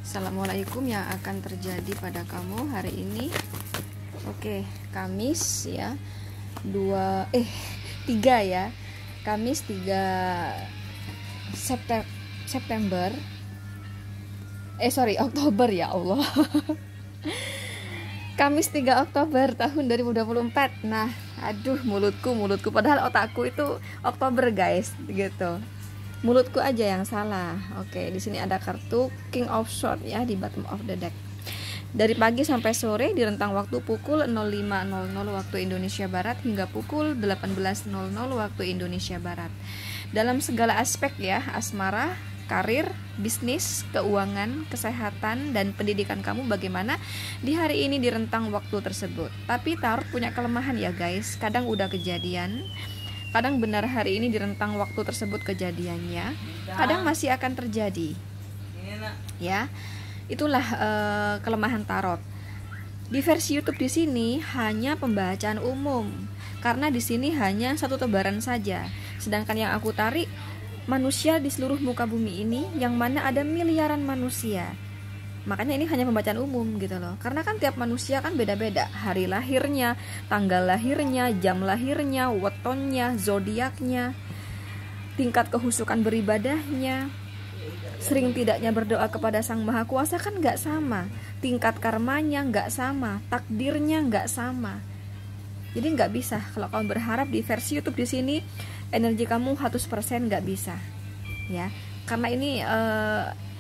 Assalamualaikum yang akan terjadi pada kamu hari ini. Oke, Kamis ya. 3 ya. Kamis 3 September. Oktober ya Allah. Kamis 3 Oktober tahun 2024. Nah, aduh mulutku padahal otakku itu Oktober, guys, gitu. Mulutku aja yang salah. Oke, di sini ada kartu King of Swords ya di bottom of the deck. Dari pagi sampai sore di rentang waktu pukul 05.00 waktu Indonesia Barat hingga pukul 18.00 waktu Indonesia Barat. Dalam segala aspek ya, asmara, karir, bisnis, keuangan, kesehatan, dan pendidikan kamu bagaimana di hari ini di rentang waktu tersebut. Tapi tarot punya kelemahan ya guys, kadang udah kejadian, kadang benar hari ini di rentang waktu tersebut kejadiannya, kadang masih akan terjadi. Ya, itulah kelemahan tarot. Di versi YouTube di sini hanya pembacaan umum, karena di sini hanya satu tebaran saja. Sedangkan yang aku tarik manusia di seluruh muka bumi ini, yang mana ada miliaran manusia. Makanya ini hanya pembacaan umum gitu loh. Karena kan tiap manusia kan beda-beda. Hari lahirnya, tanggal lahirnya, jam lahirnya, wetonnya, zodiaknya, tingkat kehusukan beribadahnya, sering tidaknya berdoa kepada Sang Maha Kuasa kan nggak sama. Tingkat karmanya nggak sama, takdirnya nggak sama. Jadi nggak bisa kalau kamu berharap di versi YouTube di sini energi kamu 100% nggak bisa. Ya, karena ini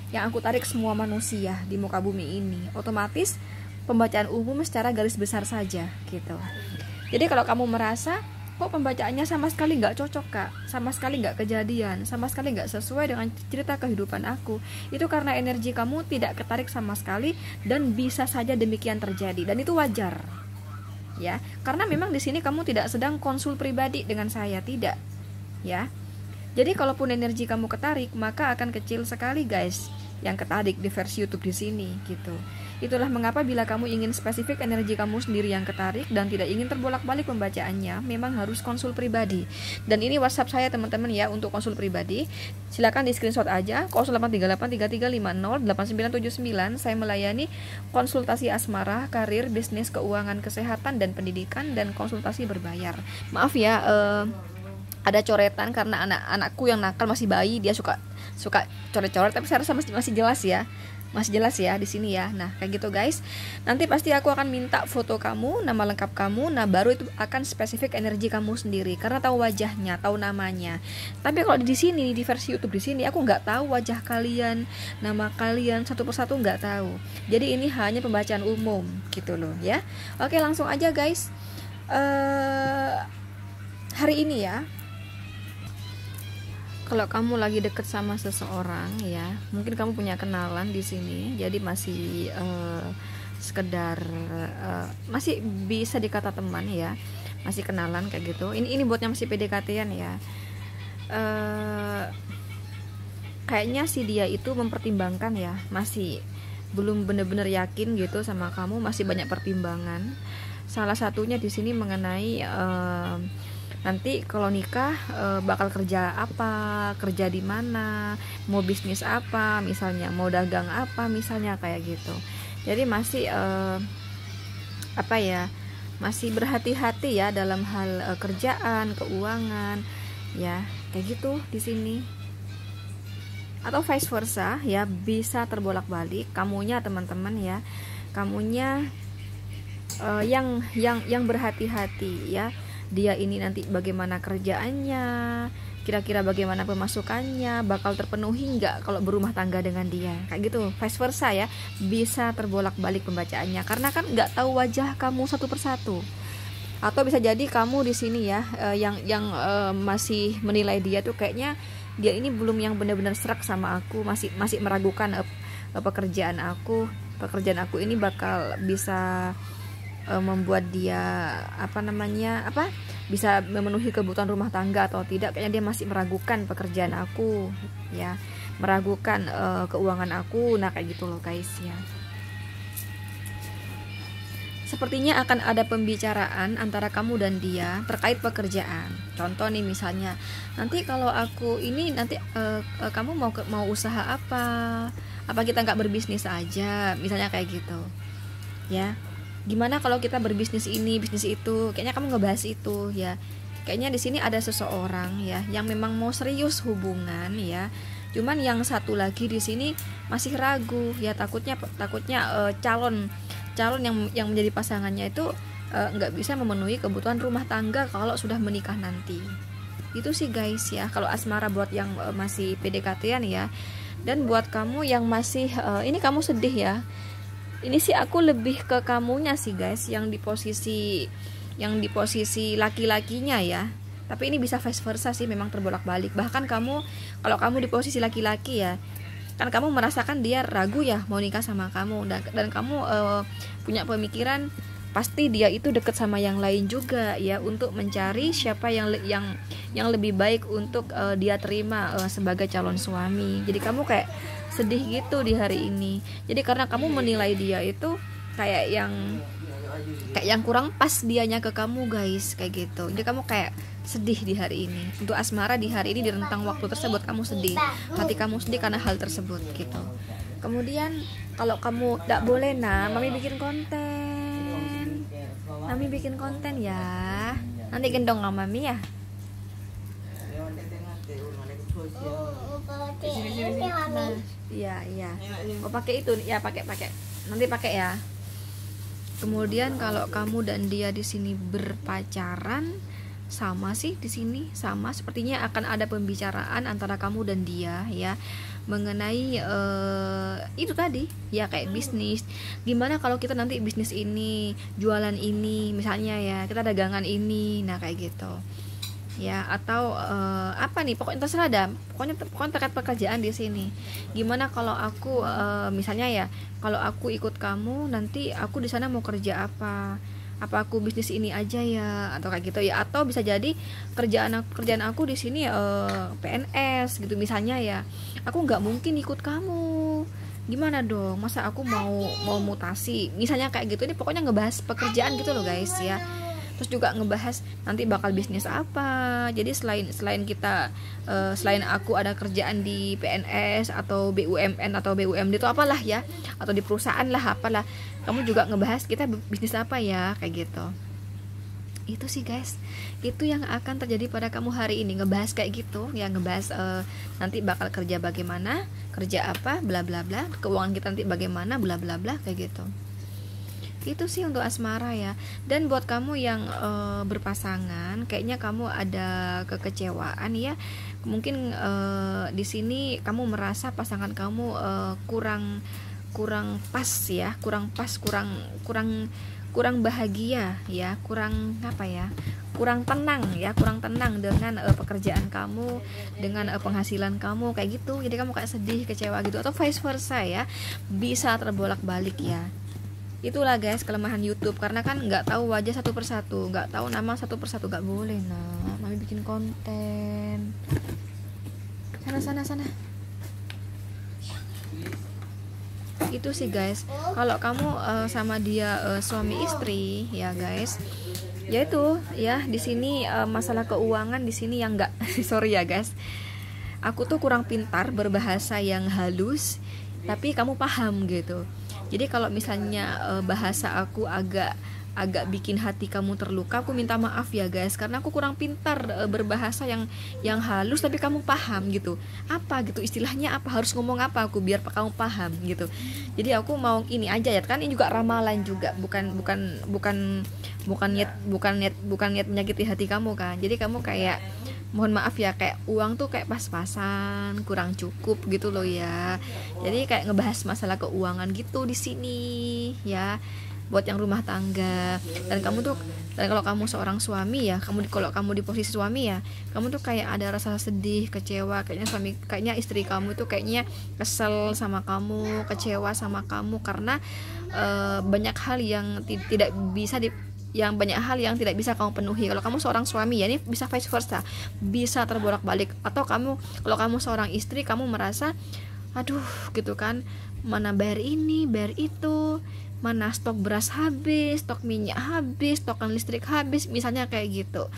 yang aku tarik semua manusia di muka bumi ini, otomatis pembacaan umum secara garis besar saja gitu. Jadi kalau kamu merasa kok pembacaannya sama sekali nggak cocok kak, sama sekali nggak kejadian, sama sekali nggak sesuai dengan cerita kehidupan aku, itu karena energi kamu tidak ketarik sama sekali dan bisa saja demikian terjadi, dan itu wajar ya, karena memang di sini kamu tidak sedang konsul pribadi dengan saya, tidak ya. Jadi kalaupun energi kamu ketarik, maka akan kecil sekali guys yang ketarik di versi YouTube di sini gitu. Itulah mengapa bila kamu ingin spesifik energi kamu sendiri yang ketarik dan tidak ingin terbolak-balik pembacaannya, memang harus konsul pribadi. Dan ini WhatsApp saya teman-teman ya untuk konsul pribadi. Silakan di screenshot aja 083833508979. Saya melayani konsultasi asmara, karir, bisnis, keuangan, kesehatan, dan pendidikan, dan konsultasi berbayar. Maaf ya, ada coretan karena anak-anakku yang nakal masih bayi, dia suka coret-coret, tapi saya rasa masih jelas ya di sini ya. Nah kayak gitu guys, nanti pasti aku akan minta foto kamu, nama lengkap kamu, nah baru itu akan spesifik energi kamu sendiri karena tahu wajahnya, tahu namanya. Tapi kalau di sini di versi YouTube di sini aku nggak tahu wajah kalian, nama kalian satu persatu nggak tahu. Jadi ini hanya pembacaan umum gitu loh ya. Oke, langsung aja guys. Hari ini ya, kalau kamu lagi deket sama seseorang ya, mungkin kamu punya kenalan di sini, jadi masih sekedar masih bisa dikata teman ya, masih kenalan kayak gitu. Ini buatnya masih PDKT-an ya. Kayaknya si dia itu mempertimbangkan ya, masih belum benar-benar yakin gitu sama kamu, masih banyak pertimbangan. Salah satunya di sini mengenai nanti kalau nikah bakal kerja apa, kerja di mana, mau bisnis apa, misalnya mau dagang apa, misalnya kayak gitu. Jadi masih masih berhati-hati ya dalam hal kerjaan, keuangan, ya kayak gitu di sini. Atau vice versa ya, bisa terbolak-balik kamunya teman-teman ya, kamunya yang berhati-hati ya. Dia ini nanti bagaimana kerjaannya, kira-kira bagaimana pemasukannya, bakal terpenuhi nggak kalau berumah tangga dengan dia, kayak gitu. Vice versa ya, bisa terbolak-balik pembacaannya karena kan nggak tahu wajah kamu satu persatu. Atau bisa jadi kamu di sini ya, yang masih menilai dia tuh kayaknya dia ini belum yang benar-benar serak sama aku, masih meragukan pekerjaan aku ini bakal bisa membuat dia bisa memenuhi kebutuhan rumah tangga atau tidak. Kayaknya dia masih meragukan pekerjaan aku ya, meragukan keuangan aku. Nah kayak gitu loh guys ya. Sepertinya akan ada pembicaraan antara kamu dan dia terkait pekerjaan. Contoh nih misalnya, nanti kalau aku ini nanti kamu mau usaha apa, Apa kita nggak berbisnis aja, misalnya kayak gitu ya. Gimana kalau kita berbisnis ini, bisnis itu, kayaknya kamu ngebahas itu ya. Kayaknya di sini ada seseorang ya yang memang mau serius hubungan ya. Cuman yang satu lagi di sini masih ragu ya, takutnya calon yang menjadi pasangannya itu nggak bisa memenuhi kebutuhan rumah tangga kalau sudah menikah nanti. Itu sih guys ya, kalau asmara buat yang masih PDKT-an ya. Dan buat kamu yang masih ini kamu sedih ya. Ini sih aku lebih ke kamunya sih guys, yang di posisi laki-lakinya ya. Tapi ini bisa vice versa sih, memang terbolak-balik. Bahkan kamu, kalau kamu di posisi laki-laki ya, kan kamu merasakan dia ragu ya mau nikah sama kamu, dan kamu punya pemikiran pasti dia itu deket sama yang lain juga ya, untuk mencari siapa yang lebih baik untuk dia terima sebagai calon suami. Jadi kamu kayak sedih gitu di hari ini. Jadi karena kamu menilai dia itu kayak yang kurang pas dianya ke kamu guys, kayak gitu. Jadi kamu kayak sedih di hari ini. Untuk asmara di hari ini, di rentang waktu tersebut kamu sedih, hati kamu sedih karena hal tersebut gitu. Kemudian kalau kamu tidak boleh, nah mami bikin konten ya, nanti gendong sama mami ya. Nah, iya mau pakai itu ya, pakai nanti pakai ya. Kemudian kalau kamu dan dia di sini berpacaran, sama sih di sini, sama sepertinya akan ada pembicaraan antara kamu dan dia ya, mengenai itu tadi ya, kayak bisnis. Gimana kalau kita nanti bisnis ini, jualan ini misalnya ya, kita dagangan ini, nah kayak gitu ya. Atau apa nih, pokoknya terserah dah, pokoknya terkait pekerjaan di sini. Gimana kalau aku misalnya ya, kalau aku ikut kamu nanti aku di sana mau kerja apa aku bisnis ini aja ya, atau kayak gitu ya. Atau bisa jadi kerjaan aku di sini PNS gitu misalnya ya, aku nggak mungkin ikut kamu, gimana dong, masa aku mau mutasi misalnya kayak gitu. Ini pokoknya ngebahas pekerjaan gitu loh guys ya. Terus juga ngebahas nanti bakal bisnis apa. Jadi selain kita selain aku ada kerjaan di PNS atau BUMN atau BUMD itu apalah ya, atau di perusahaan lah apalah, kamu juga ngebahas kita bisnis apa ya, kayak gitu. Itu sih guys, itu yang akan terjadi pada kamu hari ini, ngebahas kayak gitu ya, ngebahas nanti bakal kerja bagaimana, kerja apa, bla bla bla, keuangan kita nanti bagaimana, bla bla bla, kayak gitu. Itu sih untuk asmara ya. Dan buat kamu yang berpasangan, kayaknya kamu ada kekecewaan ya. Mungkin di sini kamu merasa pasangan kamu kurang pas ya, kurang bahagia ya, kurang apa ya, kurang tenang dengan pekerjaan kamu, dengan penghasilan kamu, kayak gitu. Jadi kamu kayak sedih, kecewa gitu, atau vice versa ya, bisa terbolak-balik ya. Itulah guys kelemahan YouTube, karena kan nggak tahu wajah satu persatu, nggak tahu nama satu persatu, nggak boleh. Nah, mami bikin konten. Sana. Itu sih guys. Kalau kamu sama dia suami istri ya guys, ya itu ya, di sini masalah keuangan di sini yang nggak sorry ya guys, aku tuh kurang pintar berbahasa yang halus, tapi kamu paham gitu. Jadi kalau misalnya bahasa aku agak bikin hati kamu terluka, aku minta maaf ya guys, karena aku kurang pintar berbahasa yang halus tapi kamu paham gitu. Apa gitu istilahnya, apa harus ngomong apa aku biar kamu paham gitu. Jadi aku mau ini aja ya, kan ini juga ramalan juga, bukan niat menyakiti hati kamu kan. Jadi kamu kayak mohon maaf ya, kayak uang tuh kayak pas-pasan, kurang cukup gitu loh ya. Jadi kayak ngebahas masalah keuangan gitu di sini ya, buat yang rumah tangga. Dan kalau kamu seorang suami ya, kalau kamu di posisi suami ya, kamu tuh kayak ada rasa sedih, kecewa, kayaknya istri kamu tuh kayaknya kesel sama kamu, kecewa sama kamu karena banyak hal yang tidak bisa kamu penuhi. Kalau kamu seorang suami ya, ini bisa vice versa, bisa terbolak-balik. Atau kalau kamu seorang istri, kamu merasa aduh gitu kan, mana bayar ini, bayar itu, mana stok beras habis, stok minyak habis, stokan listrik habis, misalnya kayak gitu.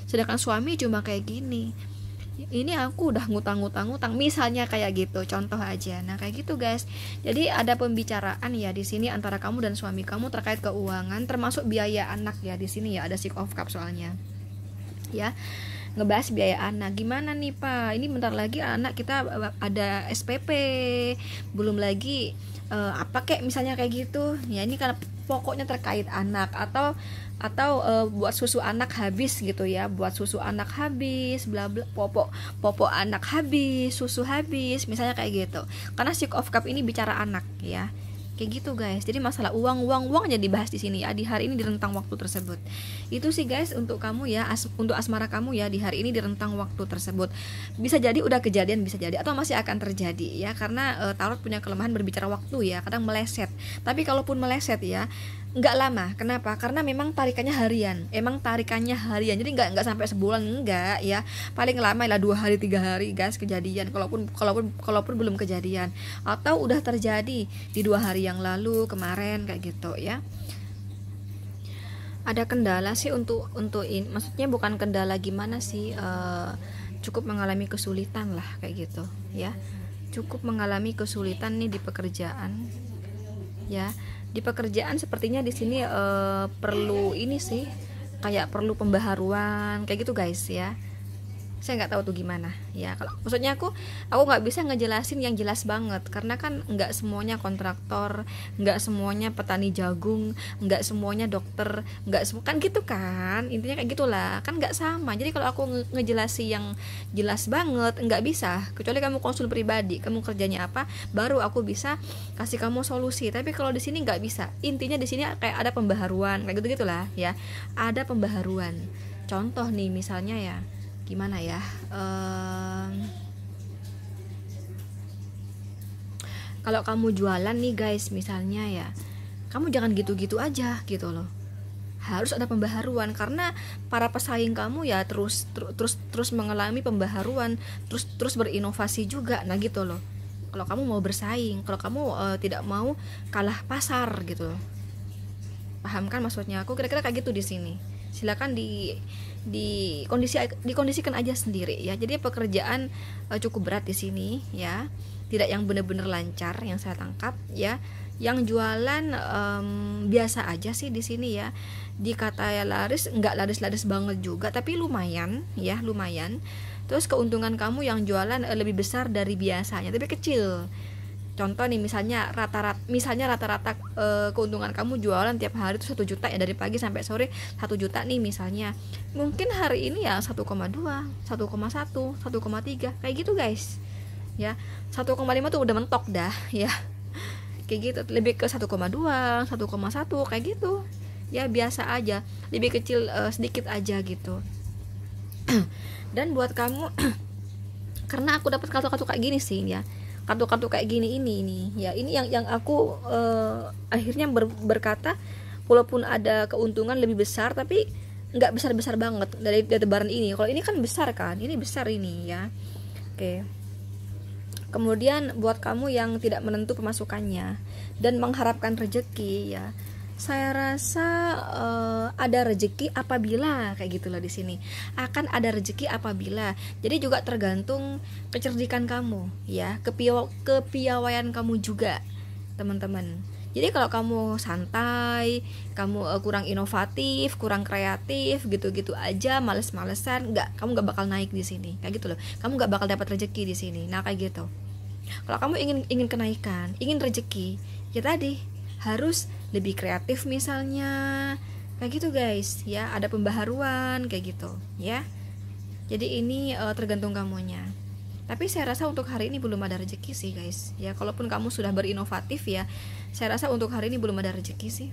Sedangkan suami cuma kayak gini, ini aku udah ngutang misalnya kayak gitu, contoh aja. Nah kayak gitu guys, jadi ada pembicaraan ya di sini antara kamu dan suami kamu terkait keuangan, termasuk biaya anak ya di sini ya, ada Six of Cups soalnya ya, ngebahas biaya anak. Gimana nih Pak, ini bentar lagi anak kita ada SPP, belum lagi apa kayak misalnya kayak gitu ya, ini karena pokoknya terkait anak, atau buat susu anak habis gitu ya, buat susu anak habis, bla bla, popok anak habis, susu habis, misalnya kayak gitu. Karena Six of Cup ini bicara anak ya, kayak gitu guys. Jadi masalah uang aja dibahas di sini ya, di hari ini di rentang waktu tersebut. Itu sih guys untuk kamu ya, untuk asmara kamu ya di hari ini di rentang waktu tersebut. Bisa jadi udah kejadian, bisa jadi atau masih akan terjadi ya, karena tarot punya kelemahan berbicara waktu ya, kadang meleset. Tapi kalaupun meleset ya nggak lama. Kenapa? Karena memang tarikannya harian. Jadi nggak sampai sebulan, enggak ya. Paling lama lah 2 hari 3 hari guys kejadian. Kalaupun belum kejadian atau udah terjadi di 2 hari yang lalu, kemarin kayak gitu ya. Ada kendala sih untuk ini. Maksudnya bukan kendala gimana sih? Cukup mengalami kesulitan lah kayak gitu ya. Cukup mengalami kesulitan nih di pekerjaan ya. Di pekerjaan sepertinya di sini perlu ini sih, kayak perlu pembaharuan kayak gitu guys ya. Saya nggak tahu tuh gimana ya. Kalau maksudnya aku nggak bisa ngejelasin yang jelas banget, karena kan nggak semuanya kontraktor, nggak semuanya petani jagung, nggak semuanya dokter, nggak semua kan gitu kan, intinya kayak gitulah kan, nggak sama. Jadi kalau aku ngejelasin yang jelas banget nggak bisa, kecuali kamu konsul pribadi, kamu kerjanya apa, baru aku bisa kasih kamu solusi. Tapi kalau di sini nggak bisa. Intinya di sini kayak ada pembaharuan kayak gitu gitulah ya, ada pembaharuan. Contoh nih misalnya ya, gimana ya, kalau kamu jualan nih guys misalnya ya, kamu jangan gitu-gitu aja gitu loh, harus ada pembaharuan, karena para pesaing kamu ya terus mengalami pembaharuan, terus berinovasi juga. Nah gitu loh, kalau kamu mau bersaing, kalau kamu tidak mau kalah pasar gitu loh. Paham kan maksudnya aku? Kira-kira kayak gitu di sini. Silakan dikondisikan aja sendiri ya. Jadi pekerjaan cukup berat di sini ya, tidak yang benar-benar lancar yang saya tangkap ya. Yang jualan biasa aja sih di sini ya. Dikata ya laris, nggak laris banget juga, tapi lumayan ya, lumayan. Terus keuntungan kamu yang jualan lebih besar dari biasanya, tapi kecil. Contoh nih misalnya rata-rata keuntungan kamu jualan tiap hari itu 1 juta ya, dari pagi sampai sore 1 juta nih misalnya. Mungkin hari ini ya 1,2, 1,1, 1,3 kayak gitu guys. Ya, 1,5 tuh udah mentok dah ya. Kayak gitu, lebih ke 1,2, 1,1 kayak gitu. Ya biasa aja, lebih kecil sedikit aja gitu. Dan buat kamu karena aku dapat kartu-kartu kayak gini sih ya, kartu-kartu kayak gini ini ya, ini yang aku akhirnya berkata walaupun ada keuntungan lebih besar, tapi nggak besar banget dari tebaran ini. Kalau ini kan besar kan, ini besar ini ya. Oke. Kemudian buat kamu yang tidak menentu pemasukannya dan mengharapkan rezeki ya, saya rasa ada rezeki apabila kayak gitulah di sini. Akan ada rezeki apabila. Jadi juga tergantung kecerdikan kamu ya, kepiawaian kamu juga, teman-teman. Jadi kalau kamu santai, kamu kurang inovatif, kurang kreatif, gitu-gitu aja, males-malesan, kamu nggak bakal naik di sini, kayak gitu loh. Kamu nggak bakal dapat rezeki di sini. Nah kayak gitu. Kalau kamu ingin kenaikan, ingin rezeki, ya tadi harus lebih kreatif misalnya, kayak gitu guys ya. Ada pembaharuan kayak gitu ya. Jadi ini tergantung kamunya. Tapi saya rasa untuk hari ini belum ada rezeki sih guys ya. Kalaupun kamu sudah berinovatif ya, saya rasa untuk hari ini belum ada rezeki sih.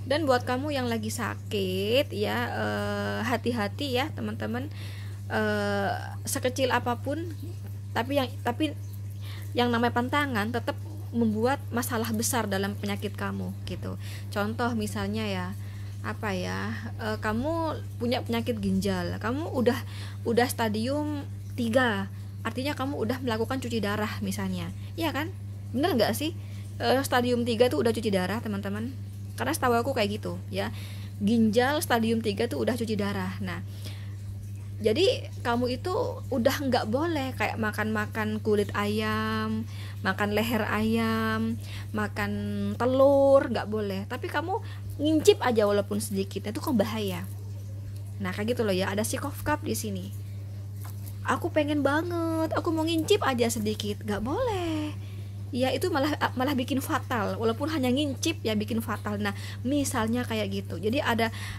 Dan buat kamu yang lagi sakit ya, hati-hati ya teman-teman. Sekecil apapun, tapi yang namanya pantangan tetap membuat masalah besar dalam penyakit kamu gitu. Contoh misalnya ya, apa ya, kamu punya penyakit ginjal, kamu udah stadium 3, artinya kamu udah melakukan cuci darah misalnya, iya kan? Bener nggak sih? Stadium 3 tuh udah cuci darah teman-teman, karena setahu aku kayak gitu ya. Ginjal stadium 3 tuh udah cuci darah. Nah Jadi kamu itu udah nggak boleh kayak makan kulit ayam, makan leher ayam, makan telur, nggak boleh. Tapi kamu ngincip aja walaupun sedikit, itu kok bahaya. Nah kayak gitu loh ya, ada si cough cup di sini. Aku pengen banget, aku mau ngincip aja sedikit, nggak boleh. Ya itu malah bikin fatal, walaupun hanya ngincip ya bikin fatal. Nah misalnya kayak gitu, jadi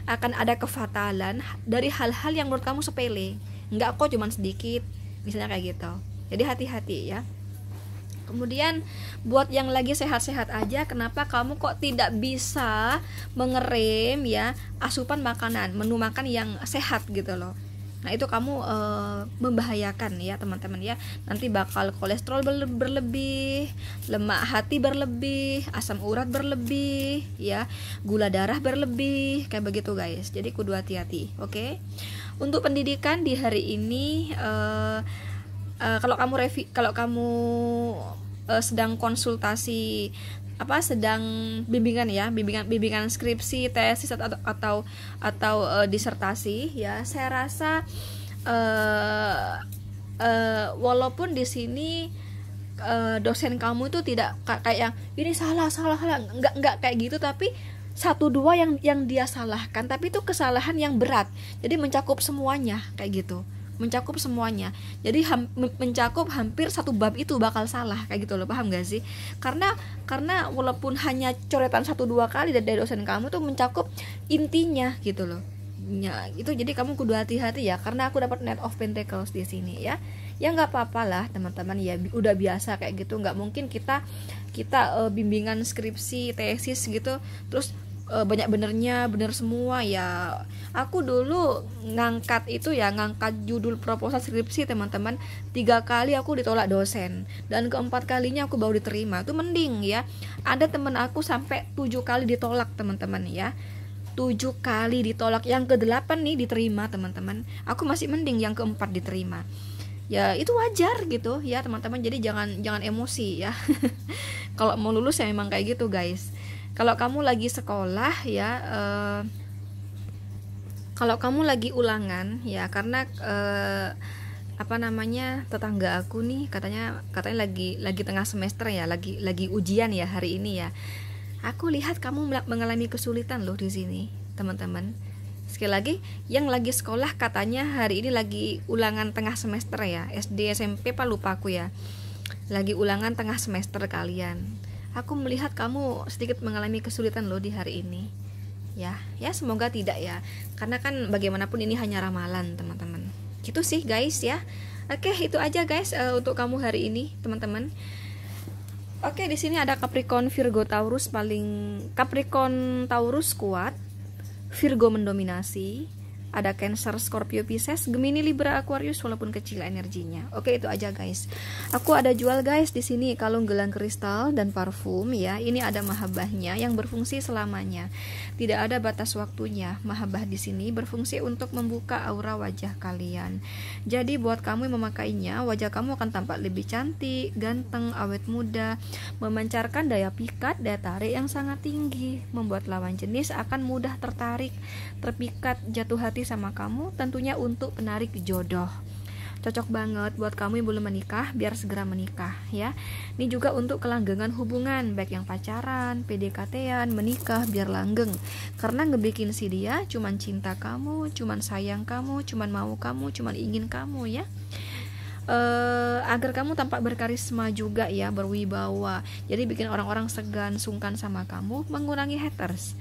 akan ada kefatalan dari hal-hal yang menurut kamu sepele, nggak kok cuman sedikit, misalnya kayak gitu. Jadi hati-hati ya. Kemudian buat yang lagi sehat-sehat aja, kenapa kamu kok tidak bisa mengerem ya asupan makanan, menu makan yang sehat gitu loh. Nah itu kamu membahayakan ya teman-teman ya. Nanti bakal kolesterol berlebih, lemak hati berlebih, asam urat berlebih ya, gula darah berlebih, kayak begitu guys. Jadi kudu hati-hati, oke? Untuk pendidikan di hari ini kalau kamu sedang konsultasi sedang bimbingan skripsi, tesis atau disertasi ya, saya rasa walaupun di sini dosen kamu itu tidak kayak yang ini salah nggak kayak gitu, tapi satu dua yang dia salahkan, tapi itu kesalahan yang berat, jadi mencakup semuanya kayak gitu, mencakup semuanya. Jadi mencakup hampir satu bab itu bakal salah kayak gitu loh, paham gak sih? Karena walaupun hanya coretan 1-2 kali dari dosen kamu tuh mencakup intinya gitu loh. Ya, itu jadi kamu kudu hati-hati ya, karena aku dapat Knight of Pentacles di sini ya. Ya nggak apa-apa lah teman-teman ya, udah biasa kayak gitu. Nggak mungkin kita bimbingan skripsi, tesis gitu terus banyak bener semua ya. Aku dulu ngangkat judul proposal skripsi teman-teman, 3 kali aku ditolak dosen, dan keempat kalinya aku baru diterima. Itu mending ya, ada temen aku sampai 7 kali ditolak teman-teman ya, 7 kali ditolak, yang ke-8 nih diterima teman-teman. Aku masih mending yang ke-4 diterima. Ya itu wajar gitu ya teman-teman, jadi jangan emosi ya. Kalau mau lulus ya memang kayak gitu guys. Kalau kamu lagi sekolah ya, kalau kamu lagi ulangan ya, karena tetangga aku nih katanya lagi tengah semester ya, lagi ujian ya hari ini ya. Aku lihat kamu mengalami kesulitan loh di sini teman-teman. Sekali lagi, yang lagi sekolah katanya hari ini lagi ulangan tengah semester ya, SD SMP lupa aku ya, lagi ulangan tengah semester kalian. Aku melihat kamu sedikit mengalami kesulitan loh di hari ini ya semoga tidak ya, karena kan bagaimanapun ini hanya ramalan teman-teman. Gitu sih guys ya. Oke, itu aja guys untuk kamu hari ini teman-teman. Oke, di sini ada Capricorn, Virgo, Taurus. Capricorn, Taurus kuat, Virgo mendominasi, ada Cancer, Scorpio, Pisces, Gemini, Libra, Aquarius walaupun kecil energinya. Oke, itu aja guys. Aku ada jual guys di sini kalung gelang kristal dan parfum ya. Ini ada mahabbahnya yang berfungsi selamanya. Tidak ada batas waktunya. Mahabbah di sini berfungsi untuk membuka aura wajah kalian. Jadi buat kamu yang memakainya, wajah kamu akan tampak lebih cantik, ganteng, awet muda, memancarkan daya pikat, daya tarik yang sangat tinggi, membuat lawan jenis akan mudah terpikat, jatuh hati sama kamu, tentunya untuk penarik jodoh. Cocok banget buat kamu yang belum menikah, biar segera menikah ya. Ini juga untuk kelanggengan hubungan, baik yang pacaran, PDKT-an, menikah biar langgeng. Karena ngebikin si dia cuman cinta kamu, cuman sayang kamu, cuman mau kamu, cuman ingin kamu ya. Agar kamu tampak berkarisma juga ya, berwibawa. Jadi bikin orang-orang segan, sungkan sama kamu, mengurangi haters.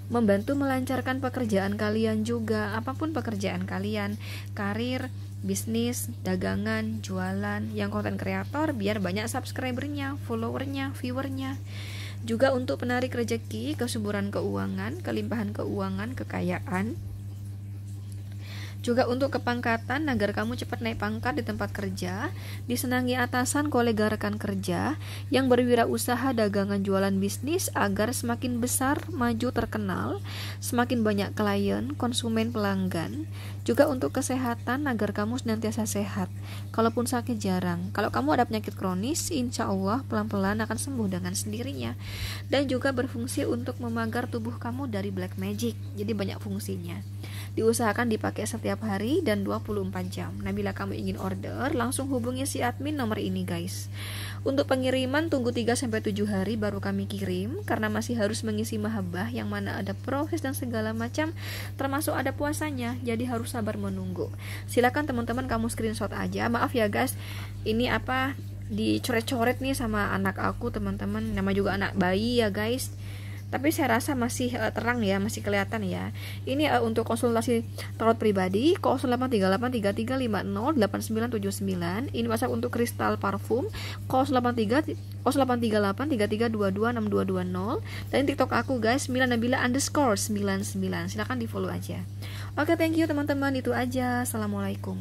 Membantu melancarkan pekerjaan kalian juga, apapun pekerjaan kalian, karir, bisnis, dagangan, jualan, yang konten kreator biar banyak subscribernya, followernya, viewernya. Juga untuk penarik rezeki, kesuburan keuangan, kelimpahan keuangan, kekayaan. Juga untuk kepangkatan agar kamu cepat naik pangkat di tempat kerja, disenangi atasan, kolega, rekan kerja, yang berwirausaha dagangan jualan bisnis agar semakin besar, maju, terkenal, semakin banyak klien, konsumen, pelanggan. Juga untuk kesehatan agar kamu senantiasa sehat, kalaupun sakit jarang. Kalau kamu ada penyakit kronis, insya Allah pelan-pelan akan sembuh dengan sendirinya. Dan juga berfungsi untuk memagar tubuh kamu dari black magic, jadi banyak fungsinya. Diusahakan dipakai setiap hari dan 24 jam. Nah, bila kamu ingin order, langsung hubungi si admin nomor ini guys. Untuk pengiriman tunggu 3-7 hari baru kami kirim, karena masih harus mengisi mahabbah yang mana ada proses dan segala macam, termasuk ada puasanya, jadi harus sabar menunggu. Silakan teman-teman kamu screenshot aja. Maaf ya guys, ini apa dicoret-coret nih sama anak aku teman-teman, nama juga anak bayi ya guys, tapi saya rasa masih terang ya, masih kelihatan ya. Ini untuk konsultasi tarot pribadi 083833508979. Ini WhatsApp untuk kristal parfum 083833226220. Dan TikTok aku guys milanabila_99. Silakan di follow aja. Oke, thank you teman-teman, itu aja. Assalamualaikum.